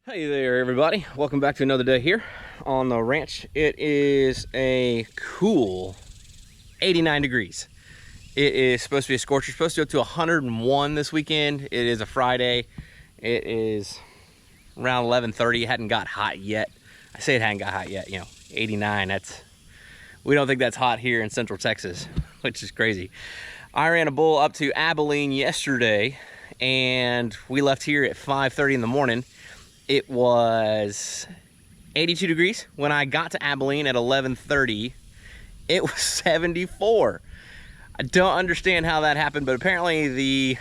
Hey there everybody, welcome back to another day here on the ranch. It is a cool 89 degrees. It is supposed to be a scorcher, supposed to go to 101 this weekend. It is a Friday. It is around 11:30. It hadn't got hot yet. I say it hadn't got hot yet, 89, we don't think that's hot here in Central Texas, which is crazy. I ran a bull up to Abilene yesterday and we left here at 5:30 in the morning. It was 82 degrees. When I got to Abilene at 11:30, it was 74. I don't understand how that happened, but apparently the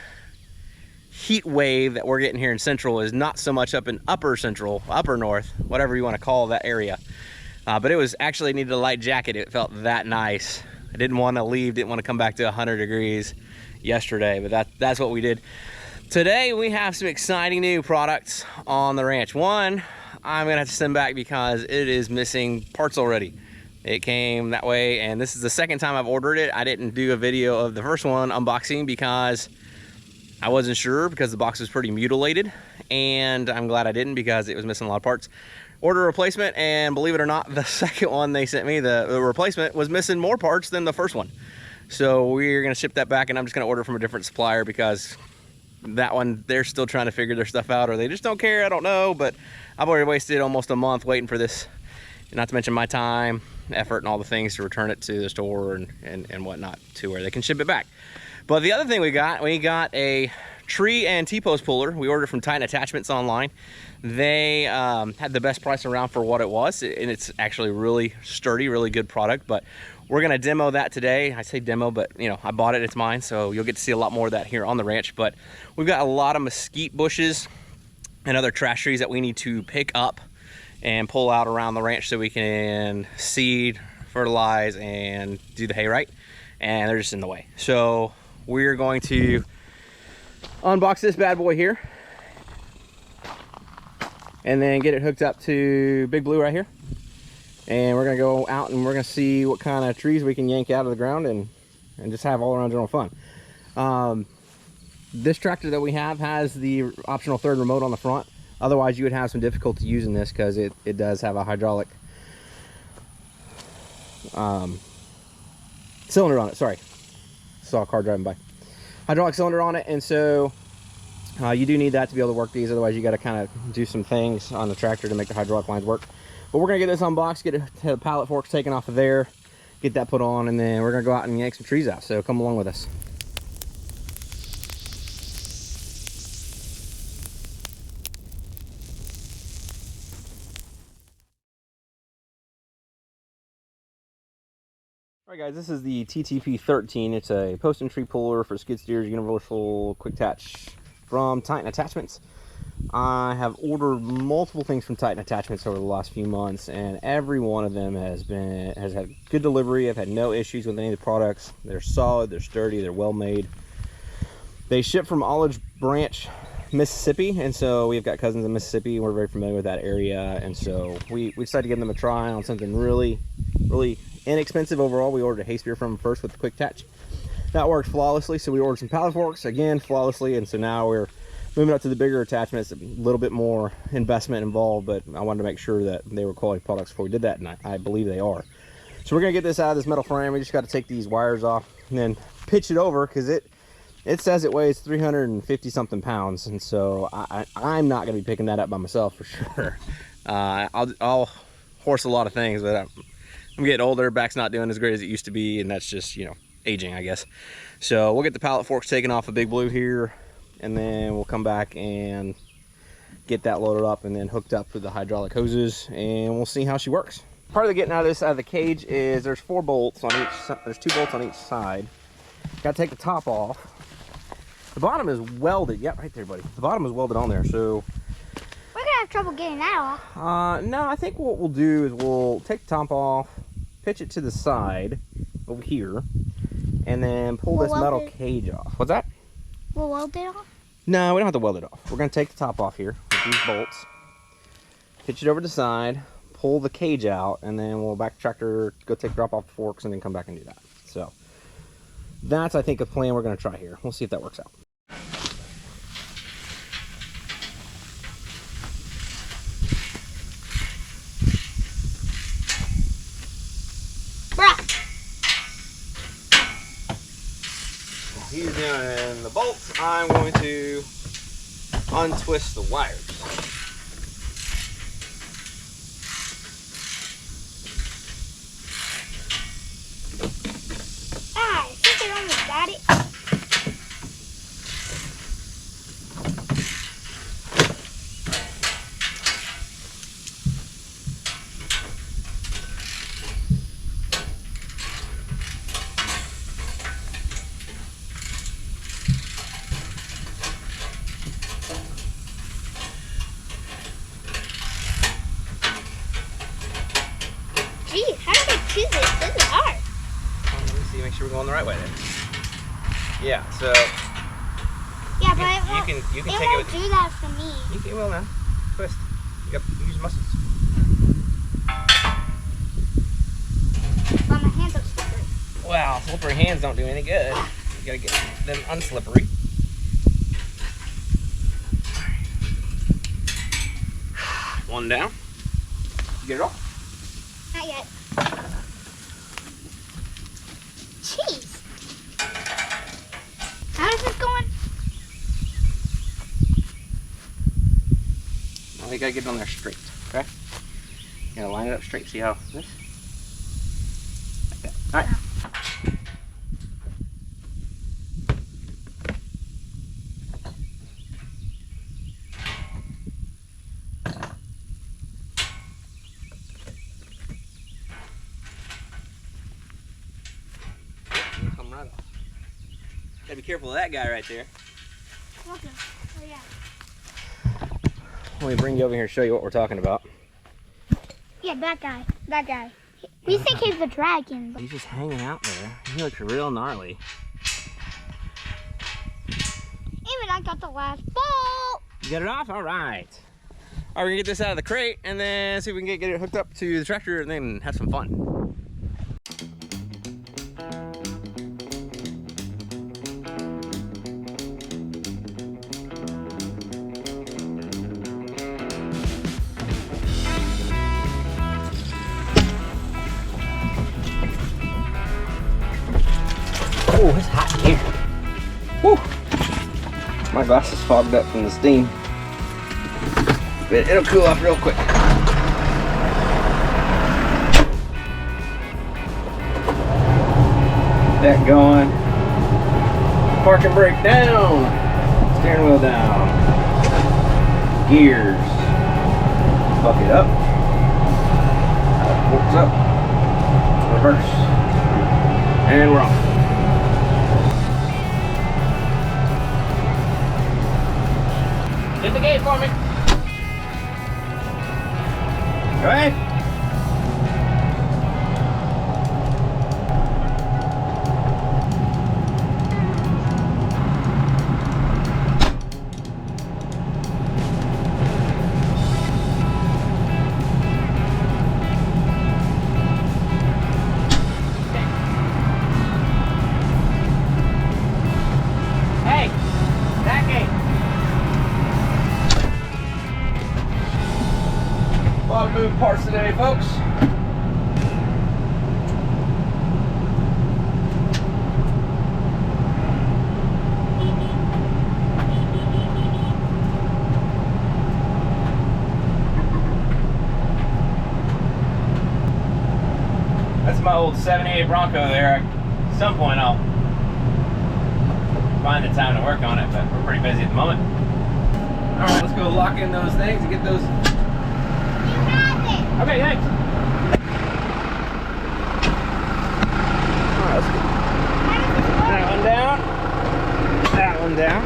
heat wave that we're getting here in Central is not so much up in upper Central, upper North, whatever you want to call that area. But it was actually needed a light jacket. It felt that nice. I didn't want to leave, didn't want to come back to 100 degrees yesterday, but that's what we did. Today we have some exciting new products on the ranch. One, I'm gonna have to send back because it is missing parts already. It came that way, and this is the second time I've ordered it. I didn't do a video of the first one unboxing because I wasn't sure, because the box was pretty mutilated, and I'm glad I didn't because it was missing a lot of parts. Order a replacement, and believe it or not, the second one they sent me, the replacement, was missing more parts than the first one. So we're gonna ship that back, and I'm just gonna order from a different supplier because that one, they're still trying to figure their stuff out, or they just don't care. I don't know, but I've already wasted almost a month waiting for this, not to mention my time, effort, and all the things to return it to the store and whatnot to where they can ship it back. But the other thing we got a tree and T-post puller. We ordered from Titan Attachments online. They had the best price around for what it was, and it's actually really sturdy, really good product. But we're gonna demo that today. I say demo, but I bought it, it's mine, so you'll get to see a lot more of that here on the ranch. But we've got a lot of mesquite bushes and other trash trees that we need to pick up and pull out around the ranch so we can seed, fertilize, and do the hay right. And they're just in the way. So we're going to unbox this bad boy here and then get it hooked up to Big Blue right here. And we're gonna go out and we're gonna see what kind of trees we can yank out of the ground and just have all around general fun. This tractor that we have has the optional third remote on the front. Otherwise you would have some difficulty using this because it does have a hydraulic cylinder on it. Sorry, saw a car driving by. Hydraulic cylinder on it, and so you do need that to be able to work these. Otherwise you got to kind of do some things on the tractor to make the hydraulic lines work. But we're gonna get this unboxed, get the pallet forks taken off of there, get that put on, and then we're gonna go out and yank some trees out. So come along with us. All right guys, this is the TTP13. It's a post and tree puller for skid steers, universal quick attach from Titan Attachments. I have ordered multiple things from Titan Attachments over the last few months, and every one of them has had good delivery. I've had no issues with any of the products. They're solid, they're sturdy, they're well made. They ship from Olive Branch, Mississippi, and so we've got cousins in Mississippi. We're very familiar with that area, and so we decided to give them a try on something really inexpensive overall. We ordered a hay spear from them first with the quick attach. That worked flawlessly, so we ordered some pallet forks, again, flawlessly, and so now we're moving up to the bigger attachments. A little bit more investment involved, but I wanted to make sure that they were quality products before we did that, and I believe they are. So we're gonna get this out of this metal frame. We just got to take these wires off and then pitch it over, because it says it weighs 350 something pounds, and so I'm not gonna be picking that up by myself for sure. I'll horse a lot of things, but I'm getting older, back's not doing as great as it used to be, and that's just aging, I guess. So we'll get the pallet forks taken off of Big Blue here, and then we'll come back and get that loaded up and then hooked up with the hydraulic hoses, and we'll see how she works. Part of the getting out of this out of the cage is there's 4 bolts on each. There's 2 bolts on each side. Got to take the top off. The bottom is welded. Yeah, right there, buddy. The bottom is welded on there, so we're gonna have trouble getting that off. No, I think what we'll do is we'll take the top off, pitch it to the side over here, and then pull this metal cage off. What's that? We'll weld it off? No, we don't have to weld it off. We're going to take the top off here with these bolts, pitch it over to the side, pull the cage out, and then we'll back the tractor, go drop off the forks, and then come back and do that. So that's, I think, a plan we're going to try here. We'll see if that works out. he's doing the bolts, I'm going to untwist the wires. Ah, I think I almost got it. Geez, how did I choose this? This is hard. Let me see, make sure we're going the right way then. Yeah, so Yeah, but you can it take it won't with do that for me. you can well now. Twist. You use muscles. But my hands are slippery. Wow, slippery hands don't do any good. You gotta get them unslippery. One down. You get it all? Not yet. Jeez. How is this going? Well, you gotta get it on there straight, okay? You gotta line it up straight. See how this? Like that. Alright. Come right off. Gotta be careful of that guy right there. Okay. Oh, yeah. Let me bring you over here and show you what we're talking about. Yeah, that guy. That guy. We think he's the dragon. But He's just hanging out there. He looks real gnarly. even I got the last bolt. You got it off? All right. All right, we're gonna get this out of the crate and then see if we can get it hooked up to the tractor and then have some fun. Oh, it's hot in here. Woo. My glass is fogged up from the steam. But it'll cool off real quick. That going. Park and brake down. Steering wheel down. Gears. Bucket up. Forks up. Reverse. And we're off. Hit the gate for me. Go ahead. Hey, that gate. A lot of moving parts today, folks. That's my old 78 Bronco there. At some point I'll find the time to work on it, but we're pretty busy at the moment. All right, let's go lock in those things and get those. Okay, thanks. All right, let's get that one down. That one down.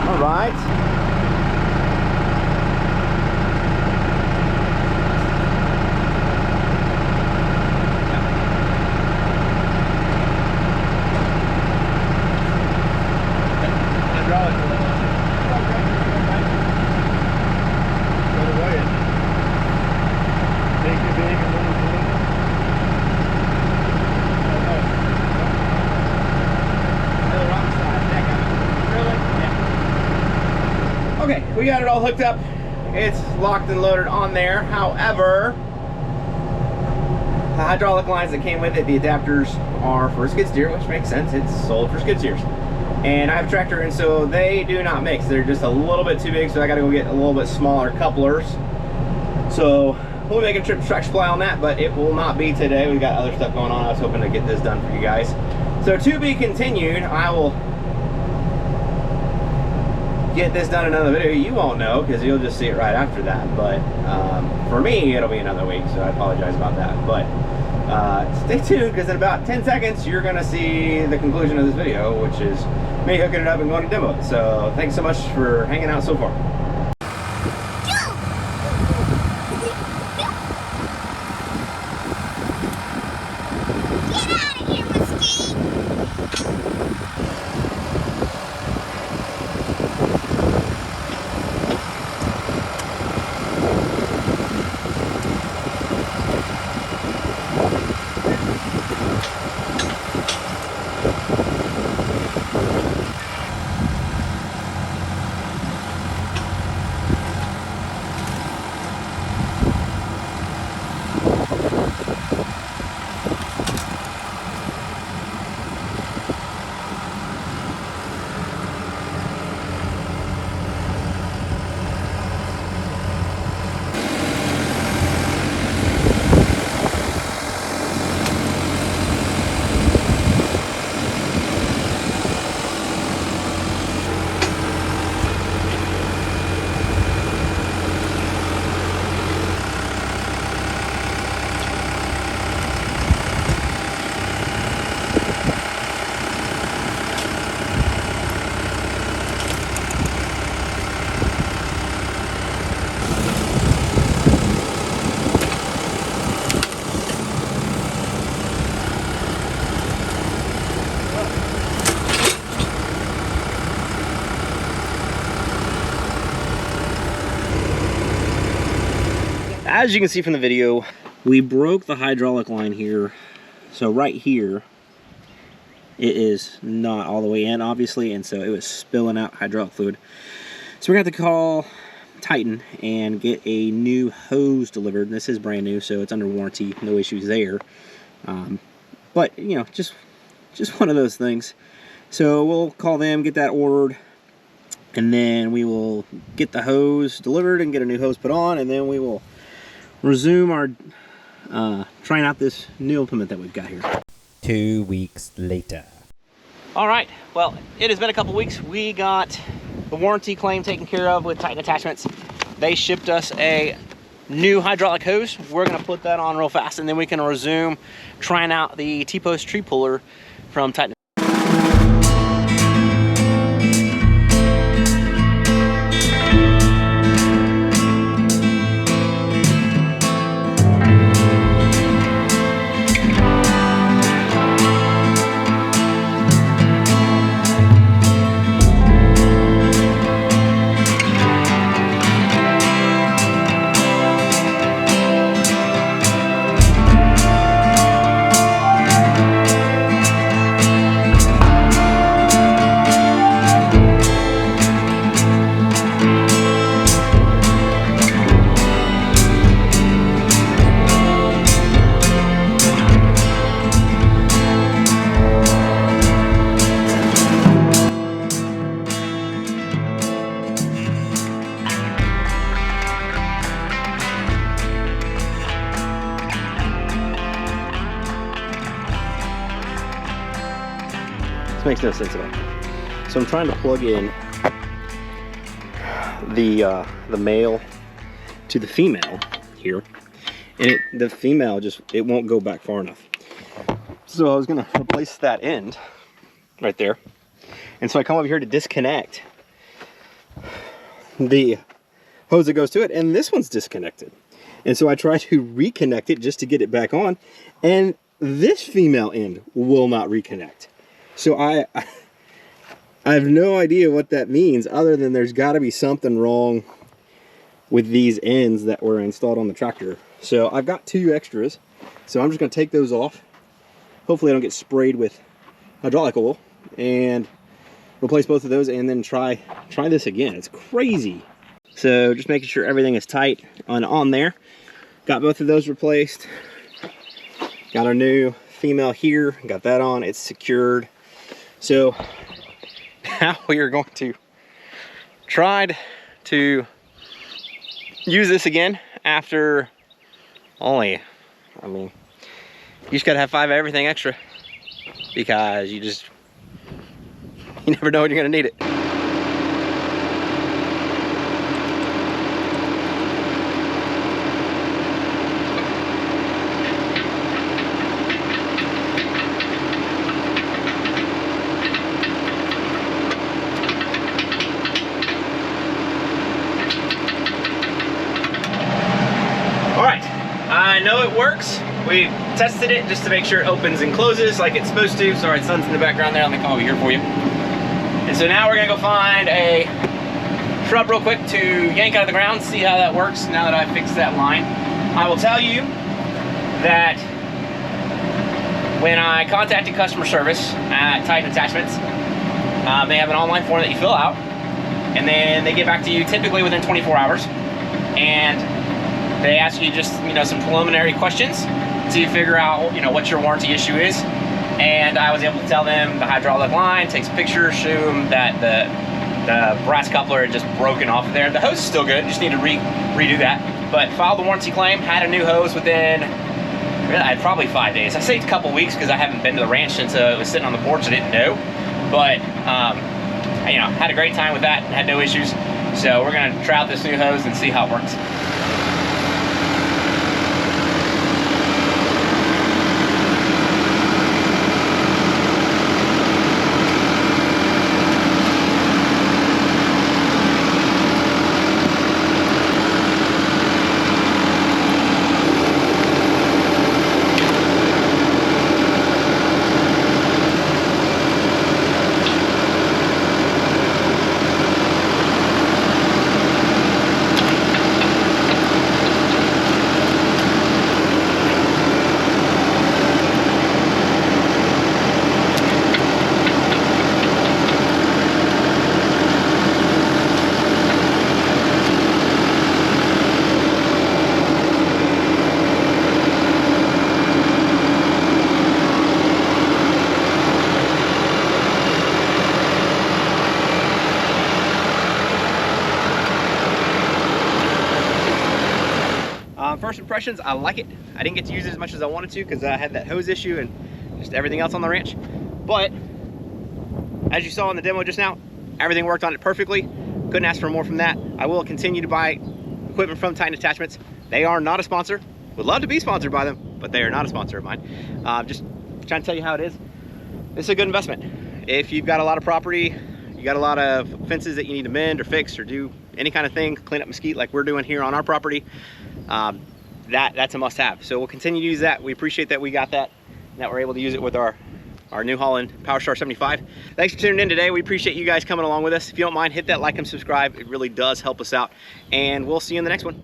All right. Okay, we got it all hooked up. It's locked and loaded on there. However, hydraulic lines that came with it, the adapters are for skid steer, which makes sense. It's sold for skid steers. And I have a tractor, and so they do not mix. They're just a little bit too big, so I gotta go get a little bit smaller couplers. So we'll make a trip to Tractor Supply on that, but it will not be today. We've got other stuff going on. I was hoping to get this done for you guys. So to be continued. I will get this done in another video. You won't know because you'll just see it right after that. But for me, it'll be another week, so I apologize about that. But stay tuned, because in about 10 seconds, you're gonna see the conclusion of this video, which is me hooking it up and going to demo it. So thanks so much for hanging out so far. As you can see from the video, we broke the hydraulic line here. So right here, it is not all the way in, obviously, and so it was spilling out hydraulic fluid. So we're gonna have to call Titan and get a new hose delivered. This is brand new, so it's under warranty, no issues there. But you know, just one of those things. So we'll call them, get that ordered, and then we will get the hose delivered and get a new hose put on, and then we will resume our trying out this new implement that we've got here. 2 weeks later. All right, well, it has been a couple weeks. We got the warranty claim taken care of with Titan Attachments. They shipped us a new hydraulic hose. We're gonna put that on real fast, and then we can resume trying out the T-post tree puller from Titan. Makes no sense at all. So I'm trying to plug in the male to the female here, and the female it won't go back far enough. So I was gonna replace that end right there, and so I come over here to disconnect the hose that goes to it, and this one's disconnected. And so I try to reconnect it just to get it back on, and this female end will not reconnect. So I have no idea what that means, other than there's got to be something wrong with these ends that were installed on the tractor. So I've got 2 extras, so I'm just going to take those off. Hopefully I don't get sprayed with hydraulic oil, and replace both of those, and then try this again. It's crazy. So just making sure everything is tight on there. Got both of those replaced. Got our new female here, got that on, it's secured. So now we are going to try to use this again after only, I mean, you just gotta have 5 of everything extra because you never know when you're gonna need it. I know it works. We tested it just to make sure it opens and closes like it's supposed to. Sorry, the sun's in the background there. Let me come over here for you. And so now we're gonna go find a shrub real quick to yank out of the ground, see how that works now that I've fixed that line. I will tell you that when I contacted customer service at Titan Attachments, they have an online form that you fill out, and then they get back to you typically within 24 hours. And they ask you just, some preliminary questions to figure out, what your warranty issue is. And I was able to tell them the hydraulic line, takes pictures, show them that the brass coupler had just broken off of there. The hose is still good, just need to redo that. But filed the warranty claim, had a new hose within, really, probably 5 days. I say a couple weeks because I haven't been to the ranch since it was sitting on the porch, I didn't know. But, had a great time with that, had no issues. So we're gonna try out this new hose and see how it works. First impressions, I like it. I didn't get to use it as much as I wanted to because I had that hose issue and just everything else on the ranch. But as you saw in the demo just now, everything worked on it perfectly. Couldn't ask for more from that. I will continue to buy equipment from Titan Attachments. They are not a sponsor. Would love to be sponsored by them, but they are not a sponsor of mine. Just trying to tell you how it is. This is a good investment. If you've got a lot of property, you got a lot of fences that you need to mend or fix or do any kind of thing, clean up mesquite like we're doing here on our property, that's a must-have. So we'll continue to use that. We appreciate that we got that and that we're able to use it with our New Holland PowerStar 75. Thanks for tuning in today. We appreciate you guys coming along with us. If you don't mind, hit that like and subscribe. It really does help us out. And we'll see you in the next one.